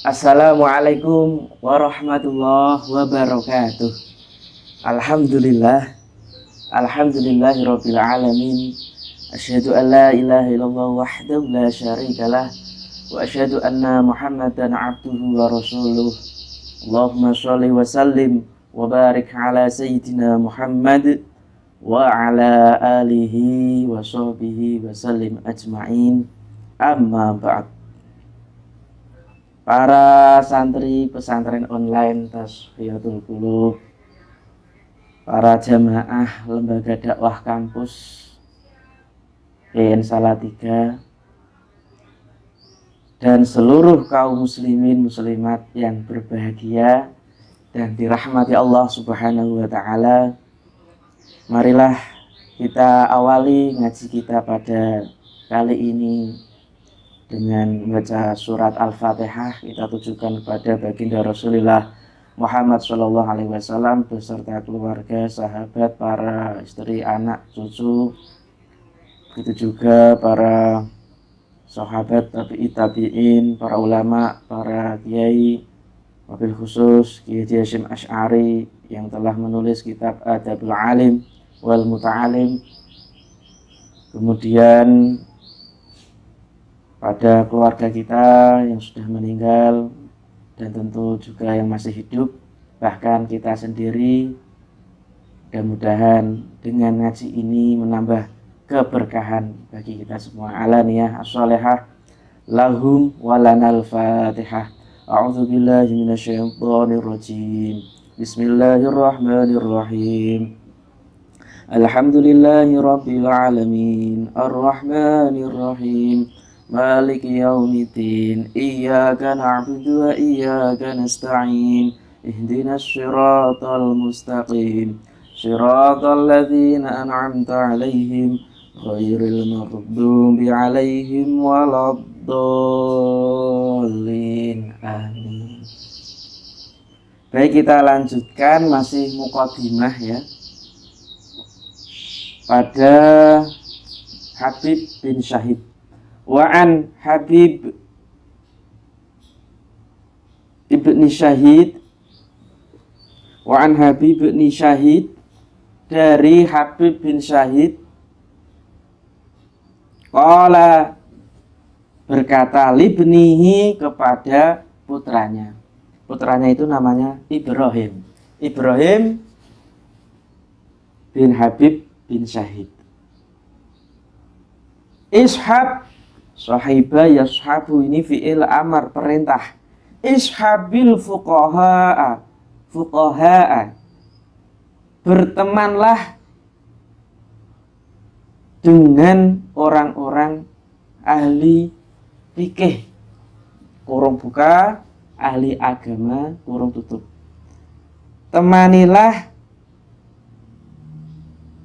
Assalamualaikum warahmatullahi wabarakatuh. Alhamdulillah, alhamdulillahirabbil alamin. Asyhadu an la ilaha illallah wahdahu la syarikalah wa asyhadu anna Muhammadan abduhu wa rasuluh. Allahumma shalli wa sallim wa barik ala sayyidina Muhammad wa ala alihi wa sahbihi wa sallim ajma'in. Amma ba'd. Para santri pesantren online Tasfiyatul Qulub, para jamaah lembaga dakwah kampus PN Salatiga, dan seluruh kaum muslimin muslimat yang berbahagia dan dirahmati Allah Subhanahu wa taala. Marilah kita awali ngaji kita pada kali ini dengan membaca surat Al-Fatihah. Kita tujukan kepada baginda Rasulullah Muhammad SAW beserta keluarga, sahabat, para istri, anak, cucu, begitu juga para sahabat tabi'in, para ulama, para kiai, wabil khusus Kiai Hasyim Asy'ari yang telah menulis kitab Adabul Alim wal Muta'alim. Kemudian pada keluarga kita yang sudah meninggal dan tentu juga yang masih hidup, bahkan kita sendiri. Mudah-mudahan dengan ngaji ini menambah keberkahan bagi kita semua. Alaniyah as-shalihah lahum walanal fatihah. A'udzubillahi minasyaitonir rajim. Bismillahirrahmanirrahim. Alhamdulillahi rabbil alamin. Ar-rahmanir rahim. Maliki yaumiddin. Iyyaka na'budu wa iyyaka nasta'in. Ihdinas siratal mustaqim. Siratal ladzina an'amta 'alaihim ghairil maghdubi 'alaihim waladdallin. Amin. Baik, kita lanjutkan masih muqaddimah ya. Pada Habib bin Syahid. Wa'an Habib ibni Syahid, Wa'an Habib ibni Syahid, dari Habib bin Syahid, qala, berkata, libnihi, kepada putranya. Putranya itu namanya Ibrahim. Ibrahim bin Habib bin Syahid. Ishab, sahiba yashabu, ini fi'il amar, perintah. Ishabil fuqaha'a, fuqaha'a, bertemanlah dengan orang-orang ahli fikih, kurung buka, ahli agama, kurung tutup. Temanilah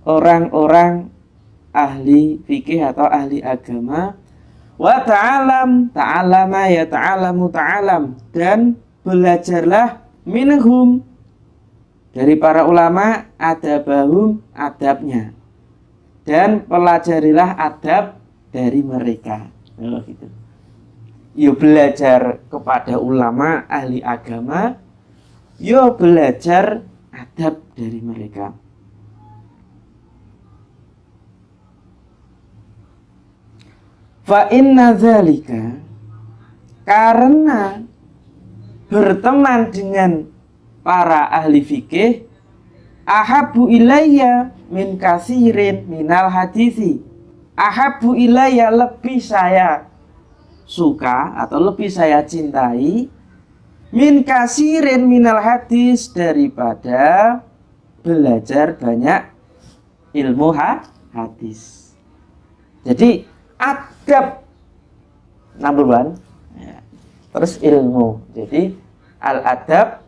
orang-orang ahli fikih atau ahli agama. Wa ta'alam, ta'alama ya ta'alamu ta'alam, dan belajarlah minhum, dari para ulama, adabahum, adabnya, dan pelajarilah adab dari mereka. Gitu. Yo belajar kepada ulama ahli agama, yo belajar adab dari mereka. Fa inna dzalika, karena berteman dengan para ahli fikih, ahabbu ilayya min katsirin minal hadisi. Ahabbu ilayya, lebih saya suka atau lebih saya cintai, min katsirin minal hadis, daripada belajar banyak ilmu hadis. Jadi adab number one ya. Terus ilmu, jadi al-adab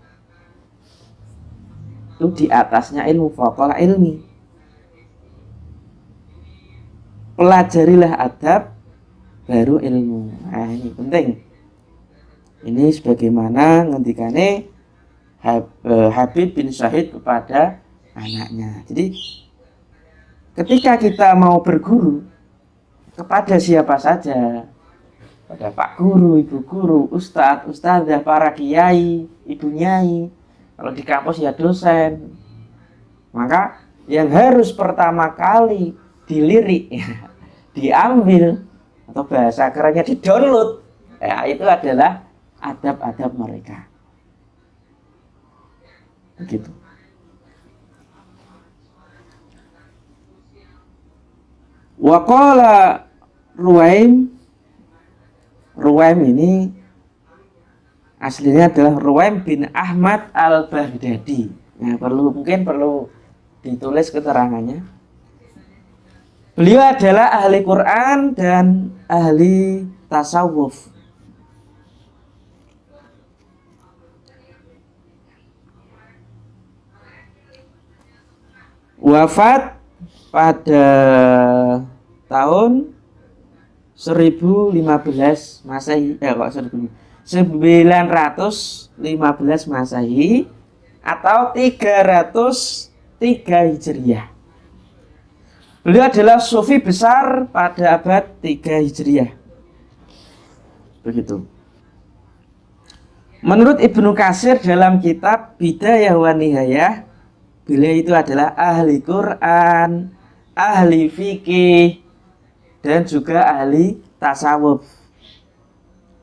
itu di atasnya ilmu, faqala ilmi. Pelajarilah adab baru ilmu. Nah, ini penting. Ini sebagaimana ngendikane Habib bin Syahid kepada anaknya. Jadi ketika kita mau berguru kepada siapa saja, pada Pak Guru, Ibu Guru, Ustadz, Ustadzah, para kiai, Ibu Nyai. Kalau di kampus ya dosen. Maka yang harus pertama kali dilirik, diambil, atau bahasa kerennya di-download, ya, itu adalah adab-adab mereka. Begitu. Waqala Ruwaim ini aslinya adalah Ruwaim bin Ahmad al-Baghdadi. Nah, mungkin perlu ditulis keterangannya. Beliau adalah ahli Quran dan ahli tasawuf. Wafat pada tahun 1015 Masehi, 915 Masehi atau 303 Hijriah. Beliau adalah sufi besar pada abad 3 Hijriah. Begitu. Menurut Ibnu Katsir dalam kitab Bidayah wa Nihayah, beliau itu adalah ahli Quran, ahli fikih, dan juga ahli tasawuf.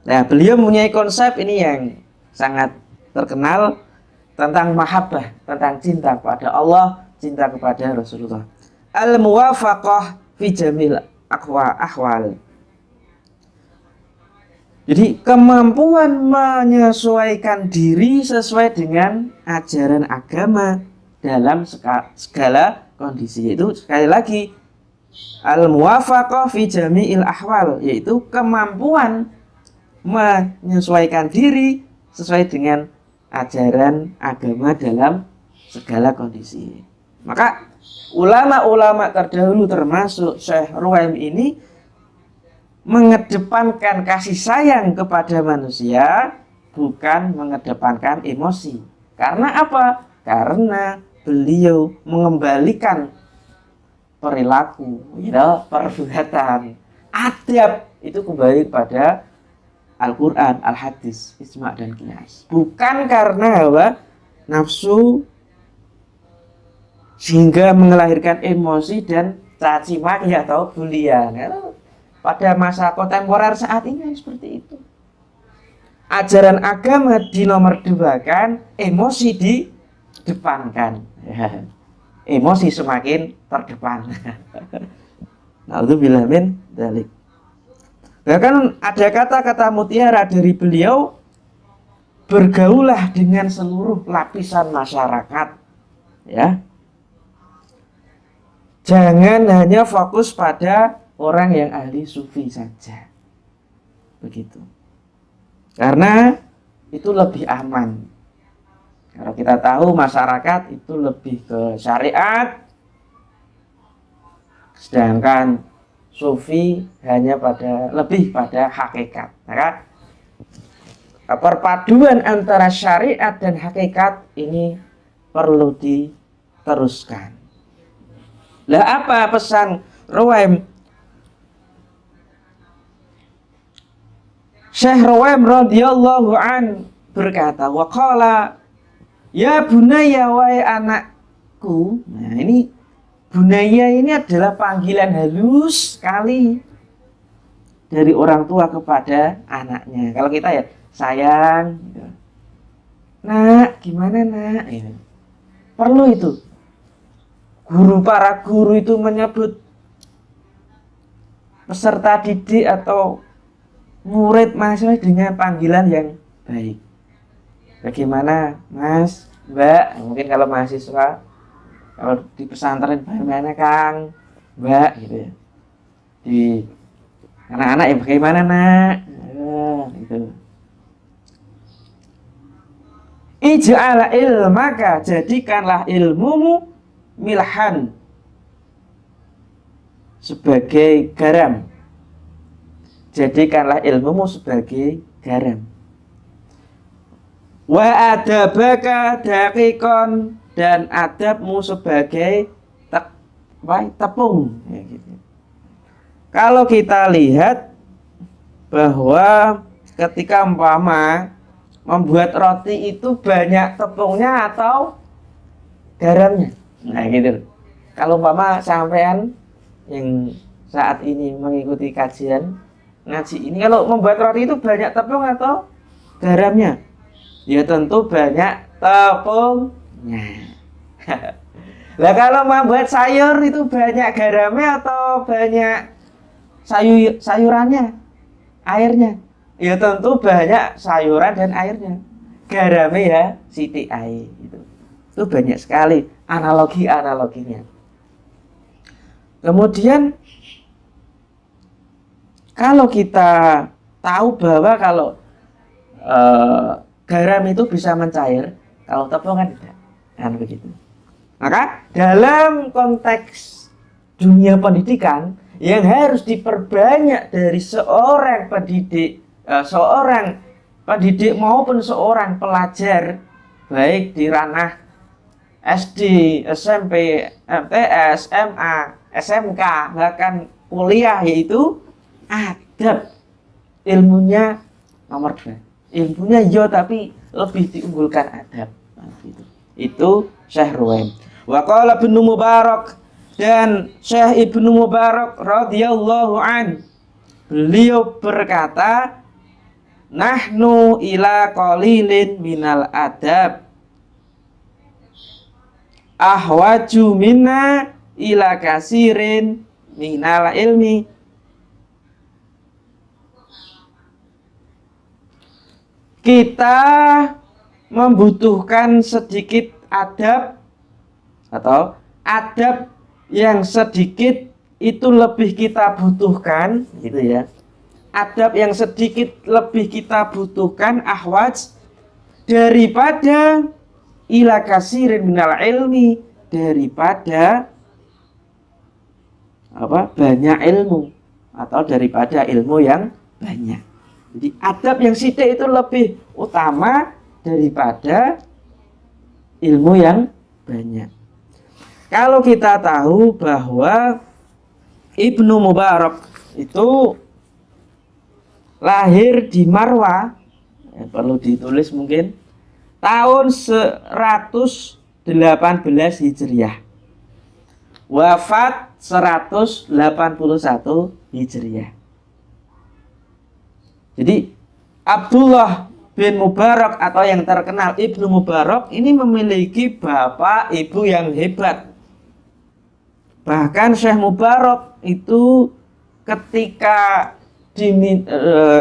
Nah, beliau mempunyai konsep ini yang sangat terkenal tentang mahabbah, tentang cinta kepada Allah, cinta kepada Rasulullah. Al-muwafaqah fi jamil ahwal. Jadi kemampuan menyesuaikan diri sesuai dengan ajaran agama dalam segala kondisi. Itu sekali lagi al-muwafaqah fi jami'il ahwal, yaitu kemampuan menyesuaikan diri sesuai dengan ajaran agama dalam segala kondisi. Maka ulama-ulama terdahulu termasuk Syekh Ruwaim ini mengedepankan kasih sayang kepada manusia, bukan mengedepankan emosi. Karena apa? Karena beliau mengembalikan perilaku, perbuatan, adab itu kembali pada Al-Quran, Al-Hadis, Ijma' dan Qiyas. Bukan karena nafsu sehingga mengelahirkan emosi dan caci maki atau bulian. Pada masa kontemporer saat ini seperti itu. Ajaran agama dinomorduakan, emosi didepankan. Emosi semakin terdepan. Na'udzubillah min dzalik. Bahkan ada kata-kata mutiara dari beliau, bergaulah dengan seluruh lapisan masyarakat, ya. Jangan hanya fokus pada orang yang ahli sufi saja. Begitu. Karena itu lebih aman. Kalau kita tahu masyarakat itu lebih ke syariat, sedangkan sufi hanya lebih pada hakikat. Maka perpaduan antara syariat dan hakikat ini perlu diteruskan. Lah apa pesan Ruwaim? Syekh Ruwaim radhiyallahu an berkata, wa qala ya bunayya, wahai anakku. Nah, ini bunayya ini adalah panggilan halus sekali dari orang tua kepada anaknya. Kalau kita ya sayang, gitu. Nak, gimana nak? Gitu. Perlu itu. Para guru itu menyebut peserta didik atau murid mahasiswa dengan panggilan yang baik. Bagaimana Mas, Mbak? Mungkin kalau mahasiswa, kalau di pesantren bagaimana Kang, Mbak, gitu ya. Di anak-anak ya bagaimana nak? Gitu. Ij'al ilmaka, jadikanlah ilmumu milhan, sebagai garam. Jadikanlah ilmumu sebagai garam. Wa adabaka daqiqon, dan adabmu sebagai tepung. Ya, gitu. Kalau kita lihat bahwa ketika umpama membuat roti itu banyak tepungnya atau garamnya. Nah gitu. Kalau umpama sampean yang saat ini mengikuti kajian ngaji ini, kalau membuat roti itu banyak tepung atau garamnya? Ya tentu banyak tepungnya. Lah kalau membuat sayur itu banyak garamnya atau banyak sayurannya, airnya? Ya tentu banyak sayuran dan airnya. Garamnya ya sithik ae gitu. Itu banyak sekali analoginya. Kemudian kalau kita tahu bahwa kalau garam itu bisa mencair, kalau tepung kan tidak, kan begitu. Maka dalam konteks dunia pendidikan yang harus diperbanyak dari seorang pendidik maupun seorang pelajar, baik di ranah SD, SMP, MTS, SMA, SMK, bahkan kuliah, yaitu adab. Ilmunya nomor 2. Ilmunya yo tapi lebih diunggulkan adab. Itu Syekh Ruwaim. Wa qala Ibnu Mubarak, dan Syekh Ibnu Mubarak radhiyallahu an, beliau berkata, nahnu ila qalilin minal adab ahwaju minna ila kasirin minal ilmi. Kita membutuhkan sedikit adab, atau adab yang sedikit itu lebih kita butuhkan, gitu ya. Adab yang sedikit lebih kita butuhkan, ahwaj, daripada ila kasirin minal ilmi, daripada banyak ilmu, atau daripada ilmu yang banyak. Jadi adab yang sithik itu lebih utama daripada ilmu yang banyak. Kalau kita tahu bahwa Ibnu Mubarak itu lahir di Marwa, perlu ditulis mungkin, tahun 118 Hijriah. Wafat 181 Hijriah. Jadi Abdullah bin Mubarak atau yang terkenal Ibnu Mubarak ini memiliki bapak ibu yang hebat. Bahkan Syekh Mubarak itu ketika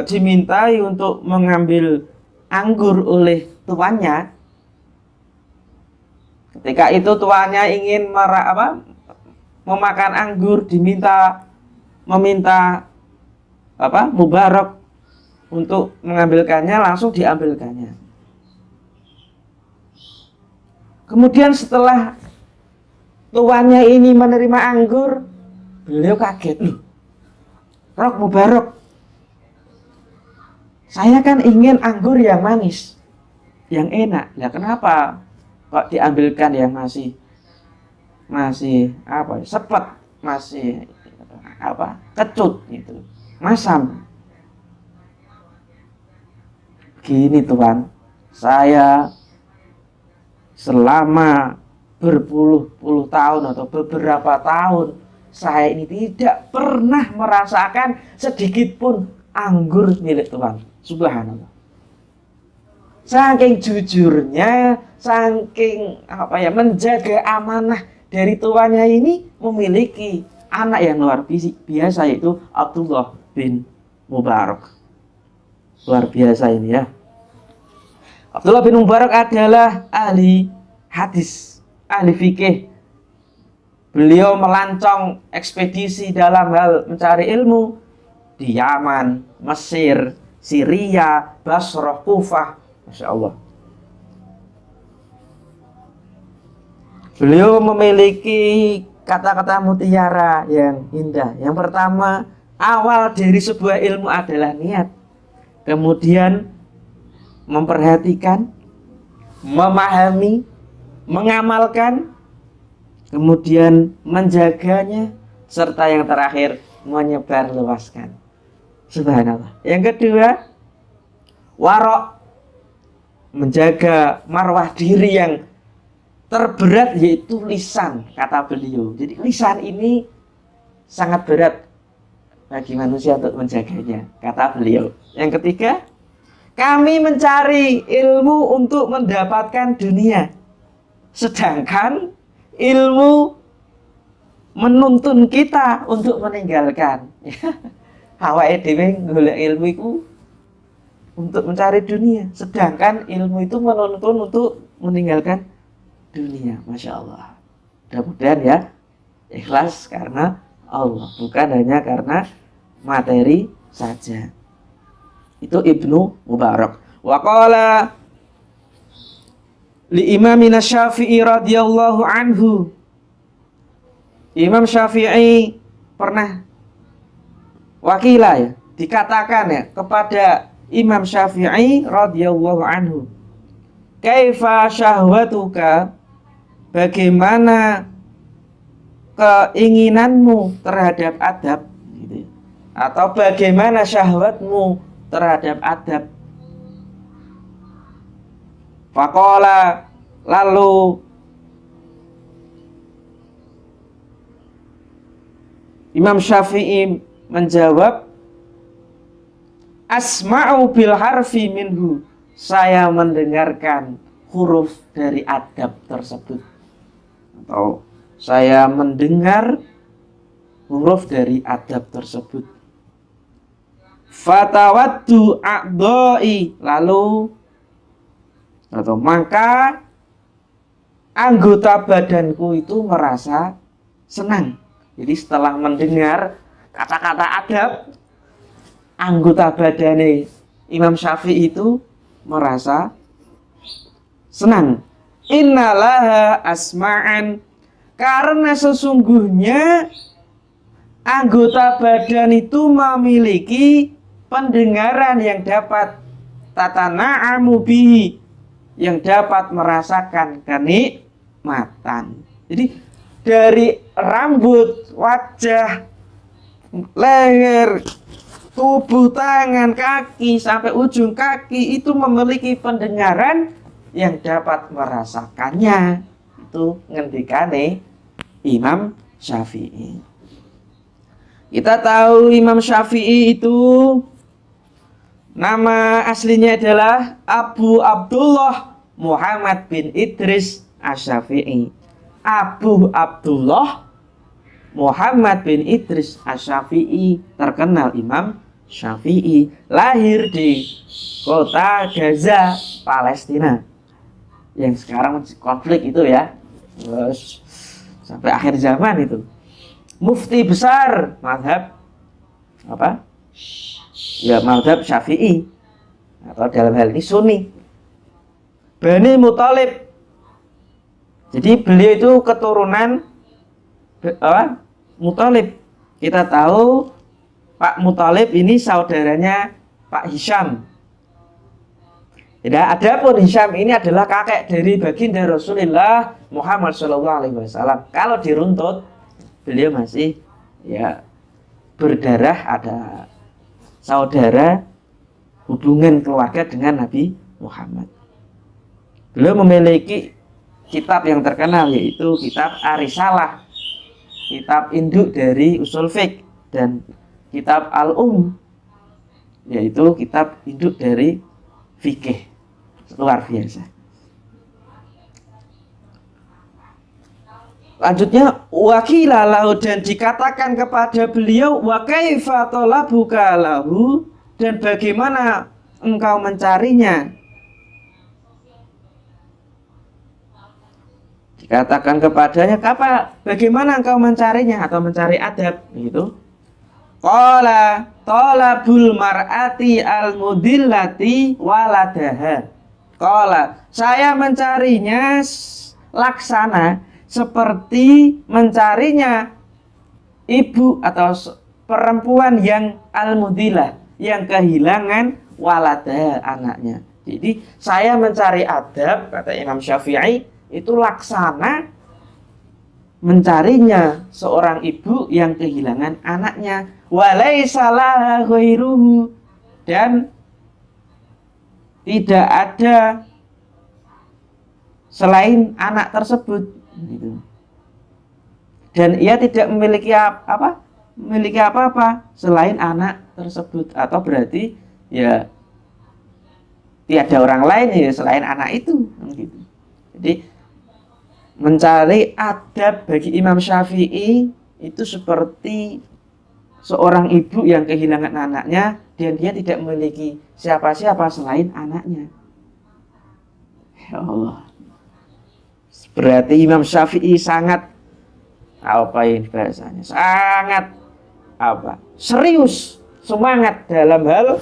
dimintai untuk mengambil anggur oleh tuannya, ketika itu tuannya ingin memakan anggur, meminta Mubarak untuk mengambilkannya, langsung diambilkannya. Kemudian setelah tuannya ini menerima anggur, beliau kaget, loh, Rok Mubarak, saya kan ingin anggur yang manis, yang enak. Lah kenapa kok diambilkan yang masih sepet, masih kecut gitu, masam. Gini Tuan, saya selama berpuluh-puluh tahun atau beberapa tahun, saya ini tidak pernah merasakan sedikit pun anggur milik Tuhan. Subhanallah. Saking jujurnya, saking menjaga amanah dari tuannya ini, memiliki anak yang luar biasa, yaitu Abdullah bin Mubarak. Luar biasa ini ya. Abdullah bin Mubarak adalah ahli hadis, ahli fikih. Beliau melancong ekspedisi dalam hal mencari ilmu di Yaman, Mesir, Syria, Basrah, Kufah. Masya Allah. Beliau memiliki kata-kata mutiara yang indah. Yang pertama, awal dari sebuah ilmu adalah niat. Kemudian memperhatikan, memahami, mengamalkan, kemudian menjaganya, serta yang terakhir menyebarluaskan. Subhanallah. Yang kedua, warok, menjaga marwah diri yang terberat yaitu lisan, kata beliau. Jadi lisan ini sangat berat bagi manusia untuk menjaganya, kata beliau. Yang ketiga, kami mencari ilmu untuk mendapatkan dunia, sedangkan ilmu menuntun kita untuk meninggalkan. Awake dhewe golek ilmu itu untuk mencari dunia, sedangkan ilmu itu menuntun untuk meninggalkan dunia. Masya Allah. Mudah-mudahan ya ikhlas karena Allah, bukan hanya karena materi saja. Itu Ibnu Mubarak. Wa qala li Imamina Syafi'i radhiyallahu anhu. Imam Syafi'i pernah wakila ya, dikatakan ya kepada Imam Syafi'i radhiyallahu anhu, kaifa syahwatuka, bagaimana keinginanmu terhadap adab gitu. Atau bagaimana syahwatmu terhadap adab. Faqala, lalu Imam Syafi'i menjawab, asma'u bil harfi minhu, saya mendengarkan huruf dari adab tersebut, atau saya mendengar huruf dari adab tersebut. Fatawaddu a'dha'i, lalu atau maka anggota badanku itu merasa senang. Jadi setelah mendengar kata-kata adab, anggota badannya Imam Syafi'i itu merasa senang. Innalaha asma'an, karena sesungguhnya anggota badan itu memiliki pendengaran yang dapat tatana'amu bihi, yang dapat merasakan kenikmatan. Jadi dari rambut, wajah, leher, tubuh, tangan, kaki sampai ujung kaki itu memiliki pendengaran yang dapat merasakannya. Itu ngendikane Imam Syafi'i. Kita tahu Imam Syafi'i itu nama aslinya adalah Abu Abdullah Muhammad bin Idris Asy-Syafi'i. Abu Abdullah Muhammad bin Idris Asy-Syafi'i, terkenal Imam Syafi'i, lahir di kota Gaza, Palestina, yang sekarang konflik itu ya, terus sampai akhir zaman itu. Mufti besar mazhab apa? Ya mazhab Syafi'i, atau dalam hal ini Sunni. Bani Muthalib. Jadi beliau itu keturunan Muthalib. Kita tahu Pak Muthalib ini saudaranya Pak Hisham. Ya, adapun Hisham ini adalah kakek dari baginda Rasulullah Muhammad SAW. Kalau diruntut, beliau masih ya berdarah, ada saudara, hubungan keluarga dengan Nabi Muhammad. Beliau memiliki kitab yang terkenal, yaitu kitab Ar-Risalah, kitab induk dari usul fiqh, dan kitab Al-Um, yaitu kitab induk dari fikih. Luar biasa. Lanjutnya, wakila lahu, dan dikatakan kepada beliau, wa kaifa talabuka lahu, dan bagaimana engkau mencarinya. Dikatakan kepadanya, bagaimana engkau mencarinya atau mencari adab gitu. Qala talabul mar'ati al-mudillati waladaha. Qala, saya mencarinya laksana seperti mencarinya ibu atau perempuan yang al-mudillah, yang kehilangan waladaha, anaknya. Jadi saya mencari adab, kata Imam Syafi'i, itu laksana mencarinya seorang ibu yang kehilangan anaknya. wa laisa laha ghairuhu, dan tidak ada selain anak tersebut gitu. Dan ia tidak memiliki memiliki apa-apa selain anak tersebut, atau berarti ya tiada orang lain ya selain anak itu gitu. Jadi mencari adab bagi Imam Syafi'i itu seperti seorang ibu yang kehilangan anaknya dan dia tidak memiliki siapa-siapa selain anaknya. Ya Allah. Berarti Imam Syafi'i sangat bahasanya? Sangat serius, semangat dalam hal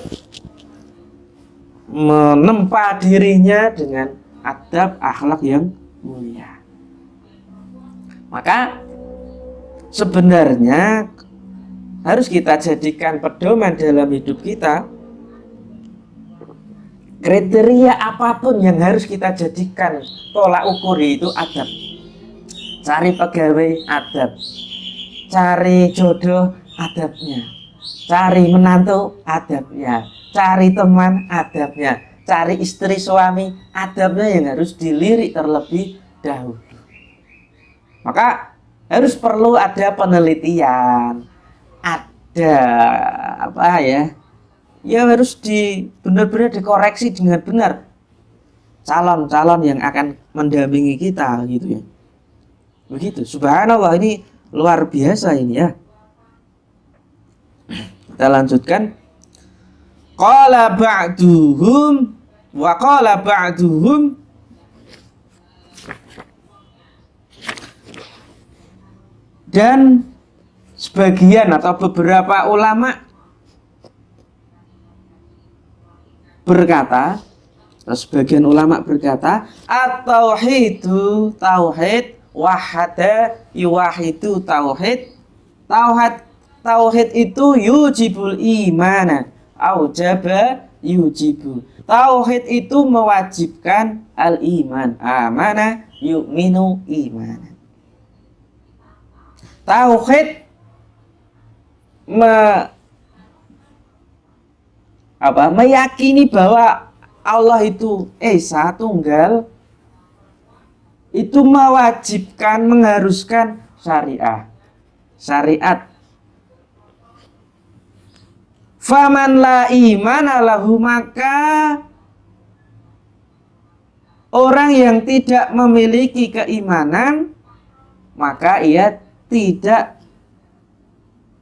menempa dirinya dengan adab akhlak yang mulia. Maka sebenarnya harus kita jadikan pedoman dalam hidup kita. Kriteria apapun yang harus kita jadikan tolak ukur itu adab. Cari pegawai adab, cari jodoh adabnya, cari menantu adabnya, cari teman adabnya, cari istri suami adabnya yang harus dilirik terlebih dahulu. Maka harus perlu ada penelitian, ada ya harus benar-benar dikoreksi dengan benar calon-calon yang akan mendampingi kita gitu ya. Begitu. Subhanallah, ini luar biasa ini ya. Kita lanjutkan. Qala ba'duhum wa qala ba'duhum, dan sebagian atau beberapa ulama berkata, sebagian ulama berkata, at-tauhidu tauhid, wahada yuwahidu tauhid, tauhid itu yujibul imana, aujaba yujibu. Tauhid itu mewajibkan al-iman, amana yu'minu imana. Tauhid meyakini bahwa Allah itu Esa Tunggal, itu mewajibkan, mengharuskan syariat. Faman la imana lahu, maka orang yang tidak memiliki keimanan, maka ia tidak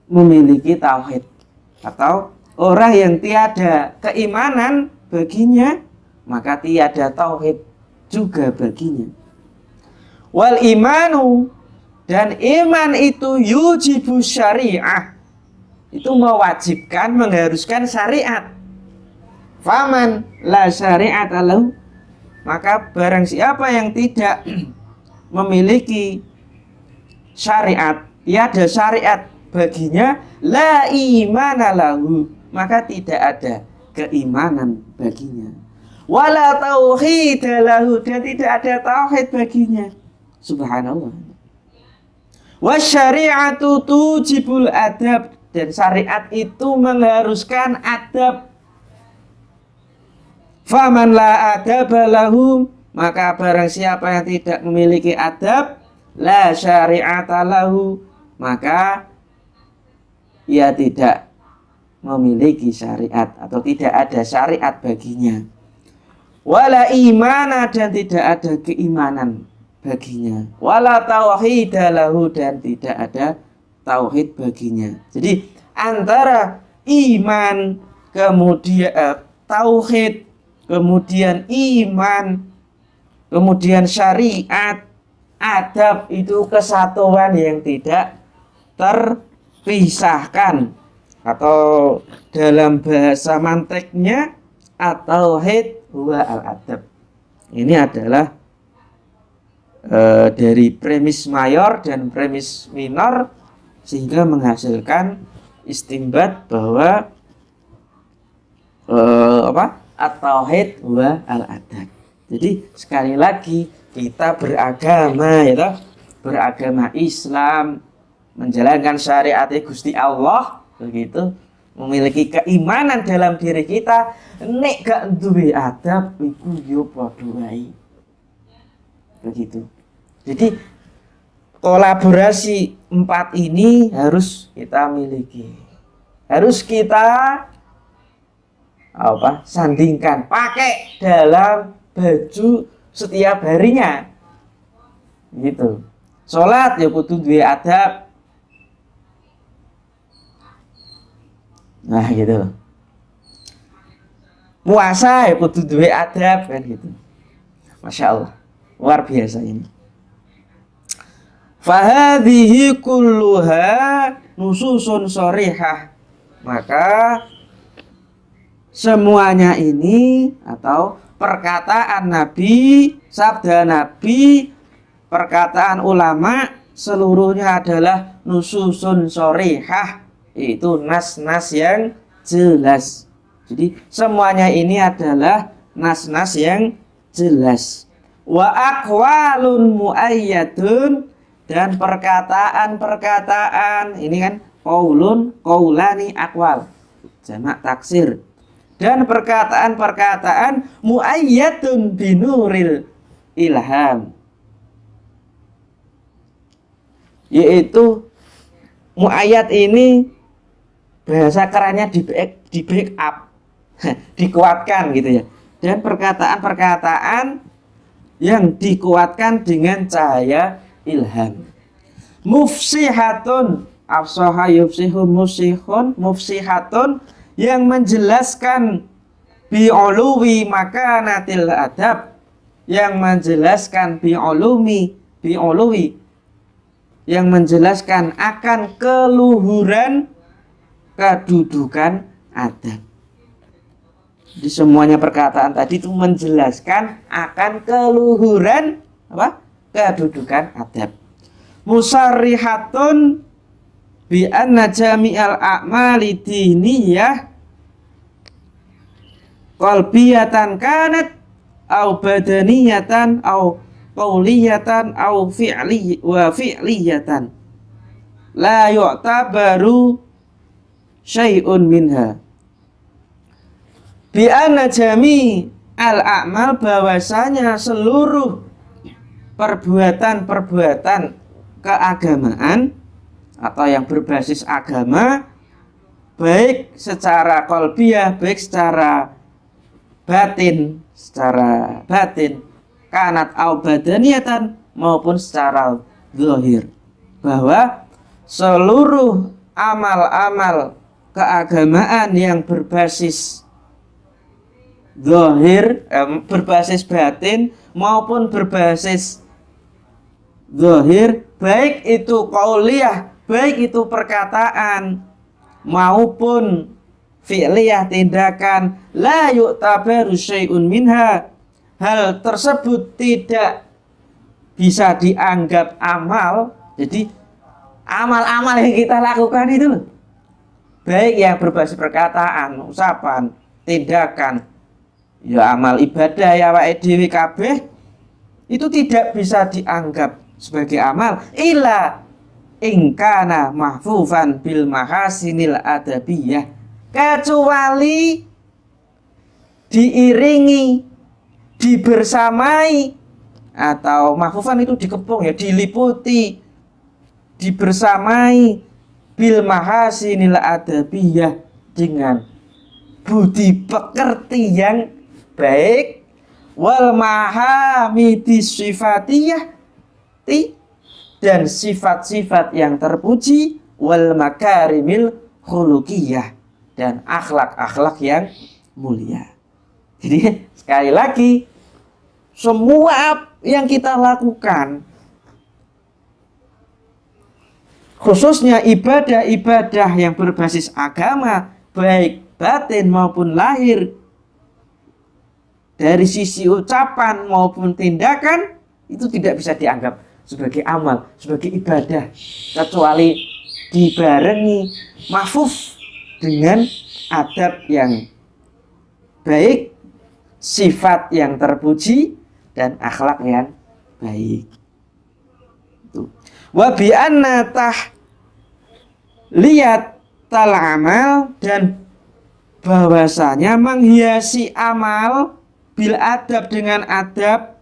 memiliki tauhid. Atau orang yang tiada keimanan baginya, maka tiada tauhid juga baginya. Wal imanu, dan iman itu yujibu syariah, itu mewajibkan, mengharuskan syariat. Faman la syariat lahu, maka barang siapa yang tidak memiliki syariat, tiada syariat baginya, la imana lahu, maka tidak ada keimanan baginya. Wala tauhid lahu, dan tidak ada tauhid baginya. Subhanallah. Wasyari'atu tujibul adab, dan syariat itu mengharuskan adab. Faman la adaba lahu, maka barang siapa yang tidak memiliki adab, la syari'ata lahu, maka ia tidak memiliki syariat atau tidak ada syariat baginya. Wala imana, dan tidak ada keimanan baginya. Wala tauhid lahu, dan tidak ada tauhid baginya. Jadi antara iman kemudian tauhid, kemudian iman, kemudian syariat, adab, itu kesatuan yang tidak terpisahkan, atau dalam bahasa manteknya at-tauhid huwa al-adab. Ini adalah dari premis mayor dan premis minor, sehingga menghasilkan istimbat bahwa at-tauhid huwa al-adab. Jadi sekali lagi kita beragama, beragama Islam, menjalankan syariat Gusti Allah, begitu, memiliki keimanan dalam diri kita, nek gak duwe adab iku yo padha wae. Begitu. Jadi kolaborasi 4 ini harus kita miliki. Harus kita sandingkan, pakai dalam baju setiap harinya. Gitu. Salat ya kudu duwe adab. Nah, gitu. Puasa ya kudu duwe adab kan gitu. Masya Allah. Luar biasa ini. Fahadhihi kulluha nususun sharihah. Maka semuanya ini atau perkataan Nabi, sabda Nabi, perkataan ulama seluruhnya adalah nususun sharihah, yaitu nas-nas yang jelas. Jadi semuanya ini adalah nas-nas yang jelas. Wa aqwalun muayyadun, dan perkataan-perkataan ini kan qaulun, qaulani, aqwal, jamak taksir, dan perkataan-perkataan muayyadun binuril ilham, yaitu muayyad ini bahasa kerennya di backup dikuatkan gitu ya, dan perkataan-perkataan yang dikuatkan dengan cahaya ilham. Mufsihatun, afsaha yufsihu mufsihun, mufsihatun, yang menjelaskan bi'uluwi makanatil adab, yang menjelaskan bi'uluwi, yang menjelaskan akan keluhuran kedudukan adab. Di semuanya perkataan tadi itu menjelaskan akan keluhuran kedudukan adab. Musarrihatun bi anna jami'al a'mali diniyah qalbiyatan kanat au badaniyatan au qauliyatan au fi'liyatan la yu'tabaru syai'un minha. Bi anna jami'al a'mal, bahwasanya seluruh perbuatan-perbuatan keagamaan atau yang berbasis agama, baik secara qalbiyah, baik secara batin, kanat au badaniyatan, maupun secara zahir, bahwa seluruh amal-amal keagamaan yang berbasis zahir, berbasis batin maupun berbasis zahir, baik itu qauliyah, baik itu perkataan maupun fi'liyah, tindakan, la yu'tabaru syai'un minha, hal tersebut tidak bisa dianggap amal. Jadi amal-amal yang kita lakukan itu loh, baik yang berbasis perkataan, ucapan, tindakan, ya amal ibadah ya wae dhewe kabeh, itu tidak bisa dianggap sebagai amal illa ingkana mahfufan bil mahasinil adabiyah, kecuali diiringi, dibersamai, atau mahfufan itu dikepung ya, diliputi, dibersamai bil mahasinil adabiyah, dengan budi pekerti yang baik, wal mahamidis sifatiyah, dan sifat-sifat yang terpuji, wal makarimil khuluqiyah, dan akhlak-akhlak yang mulia. Jadi sekali lagi, semua yang kita lakukan, khususnya ibadah-ibadah yang berbasis agama, baik batin maupun lahir, dari sisi ucapan maupun tindakan, itu tidak bisa dianggap sebagai amal, sebagai ibadah, kecuali dibarengi mahfuz dengan adab yang baik, sifat yang terpuji, dan akhlak yang baik. Wa bi anna tahliyat amal, dan bahwasanya menghiasi amal bil adab dengan adab,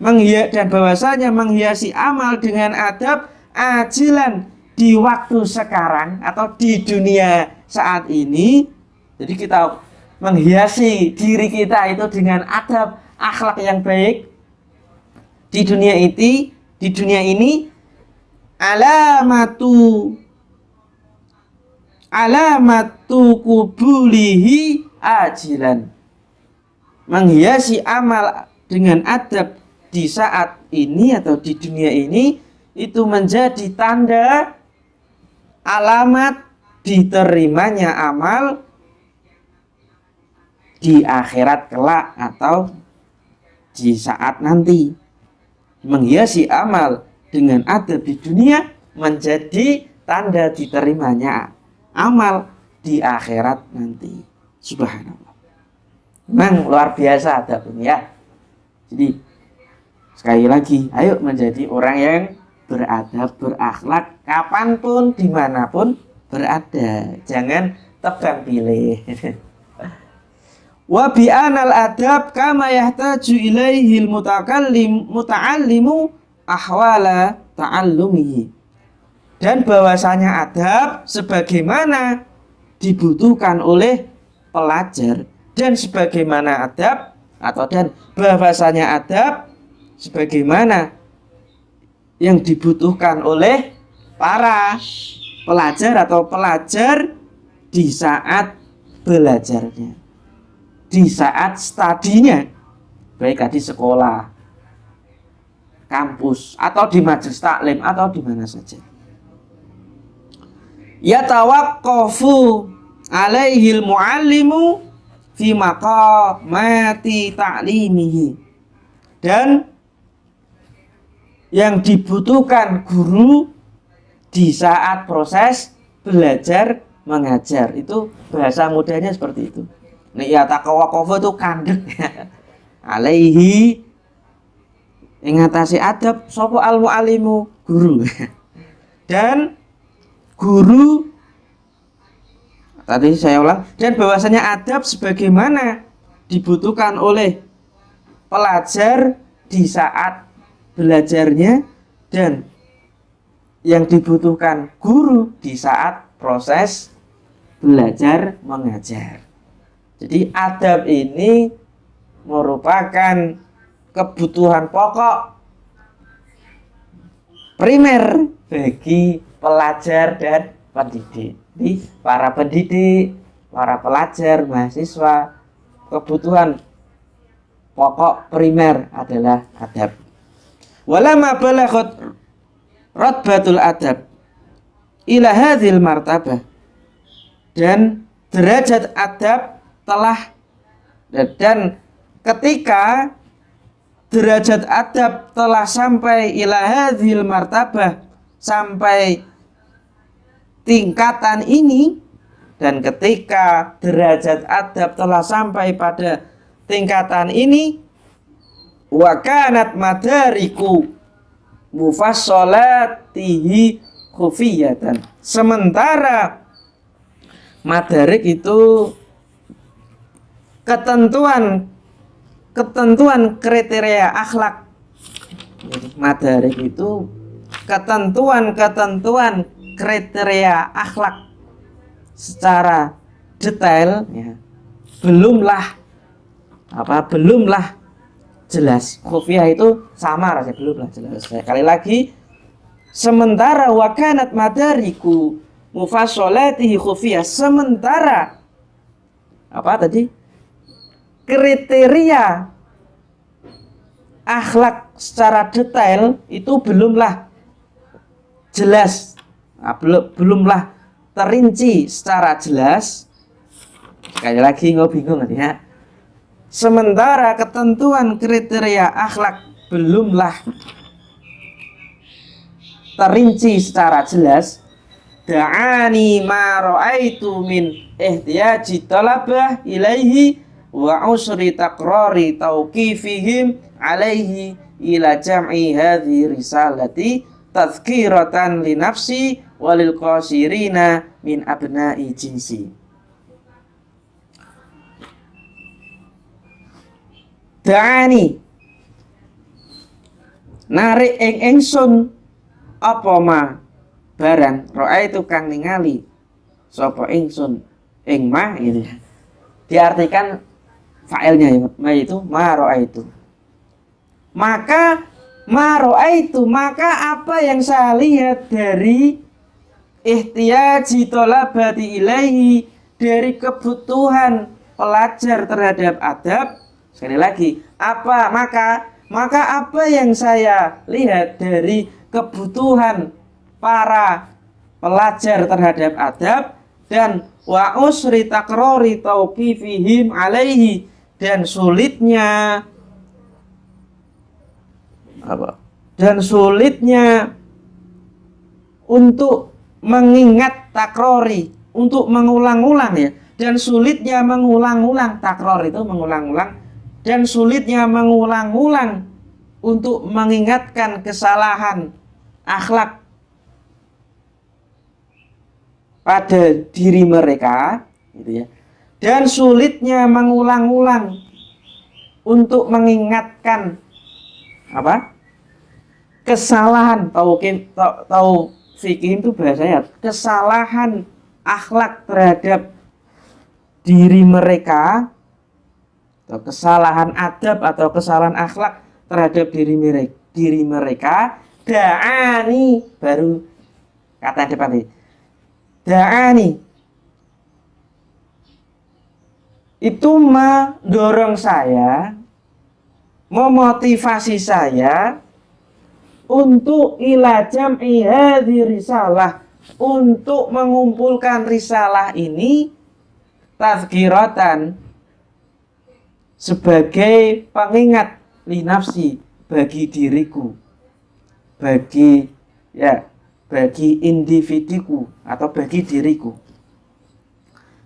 dan bahwasanya menghiasi amal dengan adab ajilan di waktu sekarang atau di dunia saat ini. Jadi kita menghiasi diri kita itu dengan adab akhlak yang baik di dunia ini alamatu kubulihi ajilan. Menghiasi amal dengan adab di saat ini atau di dunia ini itu menjadi tanda alamat diterimanya amal di akhirat kelak atau di saat nanti. Menghiasi amal dengan adab di dunia menjadi tanda diterimanya amal di akhirat nanti. Subhanallah. Memang luar biasa adab ini ya. Jadi sekali lagi, ayo menjadi orang yang beradab, berakhlak kapanpun, dimanapun berada. Jangan tebang pilih. Wa bi'anal adab kama yahtaju ilaihil muta'allimu ahwala ta'allumihi. Dan bahwasanya adab sebagaimana dibutuhkan oleh pelajar, dan sebagaimana adab dan bahwasanya adab sebagaimana yang dibutuhkan oleh para pelajar di saat belajarnya, di saat studinya, baik di sekolah, kampus, atau di majelis taklim, atau di mana saja. Yatawaqqafu alaihil muallimu fi maqamati ta'limihi. Dan yang dibutuhkan guru di saat proses belajar mengajar, itu bahasa mudahnya seperti itu. Ya taqawaqafu itu kandek alaihi ingatasi adab sapa al muallimu guru. Dan guru, tadi saya ulang, dan bahwasanya adab sebagaimana dibutuhkan oleh pelajar di saat belajarnya, dan yang dibutuhkan guru di saat proses belajar mengajar. Jadi adab ini merupakan kebutuhan pokok primer bagi pelajar dan pendidik. Jadi para pendidik, para pelajar, mahasiswa, kebutuhan pokok primer adalah adab. Walama balaghat ratbatul adab ila hadhil martabah, dan derajat adab telah, dan ketika derajat adab telah sampai ila hadhil martabah, sampai tingkatan ini, dan ketika derajat adab telah sampai pada tingkatan ini, wa kanat madariku mufassolatihi khufiyatan, sementara madarik itu ketentuan kriteria akhlak. Madarik itu ketentuan kriteria akhlak secara detail ya, belumlah jelas. Khufiyah itu samar saja, belumlah jelas. Sekali lagi, sementara wakanat madariku mufassolatihi khufiyah, sementara kriteria akhlak secara detail itu belumlah jelas, belumlah terinci secara jelas. Sekali lagi nggak bingung ya. Sementara ketentuan kriteria akhlak belumlah terinci secara jelas, da'ani ma ra'aitu min ihtiyaji talabah ilaihi wa usri taqrari tauqifihim alaihi ila jam'i hadhi risalati tadhkiratan li nafsi walil qasirina min abna'i jinsi. Da'ani narik ingsun apa ma barang ra'aitu kang ningali sapa ingsun ing ma gitu ya. Diartikan fa'ilnya ya, ma itu ma ra'aitu. Maka ma ra'aitu, maka apa yang saya lihat dari ihtiyaji tolabati ilaihi, dari kebutuhan pelajar terhadap adab. Sekali lagi, maka apa yang saya lihat dari kebutuhan para pelajar terhadap adab, dan wa usri takrori tauqifihim alaihi, dan sulitnya untuk mengingat takrori, untuk mengulang-ulang ya, dan sulitnya mengulang-ulang, takror itu mengulang-ulang, dan sulitnya mengulang-ulang untuk mengingatkan kesalahan akhlak pada diri mereka gitu ya, dan sulitnya mengulang-ulang untuk mengingatkan kesalahan tahu fikih itu bahasanya kesalahan akhlak terhadap diri mereka, atau kesalahan adab atau kesalahan akhlak terhadap diri mereka. Da'ani, baru kata depan ini, da'ani itu mendorong saya, memotivasi saya untuk ila jam'i hadhi risalah, untuk mengumpulkan risalah ini tazkiratan, sebagai pengingat li nafsi, bagi diriku, bagi individuku atau bagi diriku.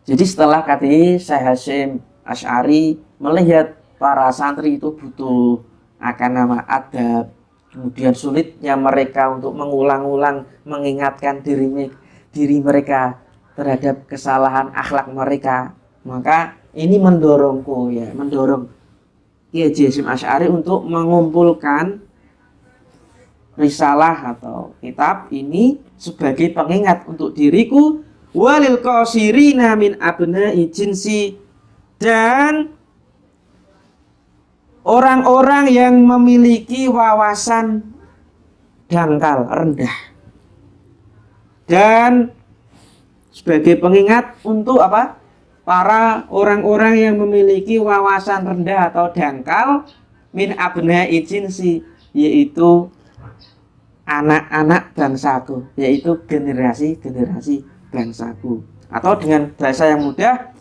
Jadi setelah kata Syekh Hasyim Asy'ari melihat para santri itu butuh akan nama adab, kemudian sulitnya mereka untuk mengulang-ulang mengingatkan diri mereka terhadap kesalahan akhlak mereka, maka ini mendorong Kiai Hasyim Asy'ari untuk mengumpulkan risalah atau kitab ini sebagai pengingat untuk diriku, walil qasirina min abna'i jinsi, dan orang-orang yang memiliki wawasan dangkal, rendah, dan sebagai pengingat untuk para orang-orang yang memiliki wawasan rendah atau dangkal min abna'i jinsi, yaitu anak-anak bangsaku, yaitu generasi bangsaku, atau dengan bahasa yang mudah,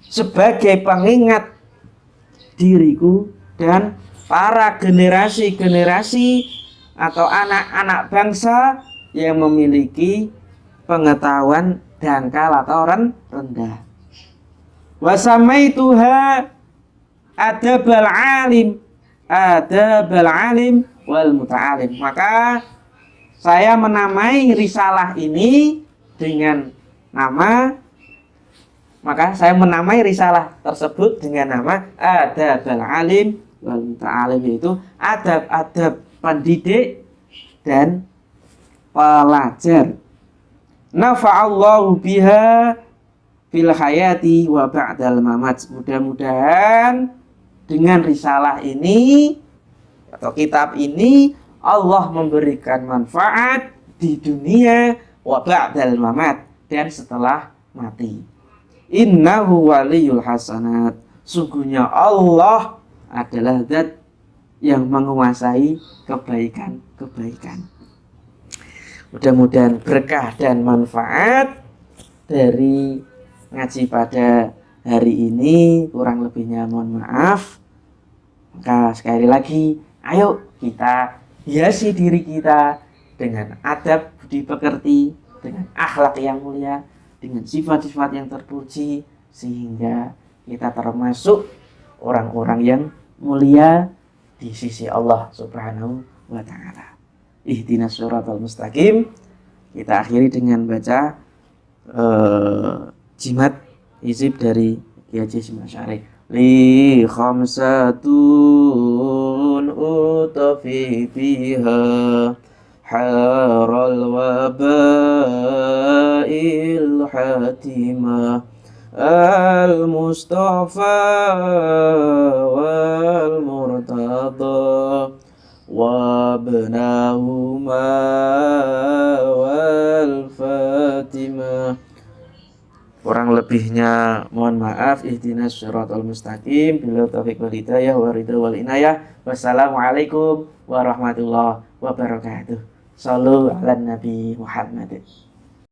sebagai pengingat diriku dan para generasi atau anak-anak bangsa yang memiliki pengetahuan dangkal atau rendah. Wasamaituha adabal alim wal muta'alim. Maka saya menamai risalah ini dengan nama, tersebut dengan nama adabal alim wal muta'alim, yaitu adab-adab pendidik dan pelajar. Nafa'allahu biha fil hayati wa ba'dal mamat. Mudah-mudahan dengan risalah ini atau kitab ini Allah memberikan manfaat di dunia wa ba'dal mamat, dan setelah mati. Innahu waliyul hasanat. Sungguhnya Allah adalah zat yang menguasai kebaikan-kebaikan. Mudah-mudahan berkah dan manfaat dari ngaji pada hari ini. Kurang lebihnya mohon maaf. Maka sekali lagi, ayo kita hiasi diri kita dengan adab budi pekerti, dengan akhlak yang mulia, dengan sifat-sifat yang terpuji, sehingga kita termasuk orang-orang yang mulia di sisi Allah Subhanahu wa ta'ala. Ihdinas siratal mustaqim. Kita akhiri dengan baca jimat hizib dari Ki Haji Hashim Asy'ari. Li khamsatun utafi fiha haral wabail hatimah al-mustafa wal murtada wabnahuma wal fatimah. Kurang lebihnya mohon maaf. Ihdinas siratal mustaqim. Billahi taufiq wal hidayah wa ridha wal inayah. Wassalamualaikum warahmatullahi wabarakatuh. Shallu ala Nabi Muhammad.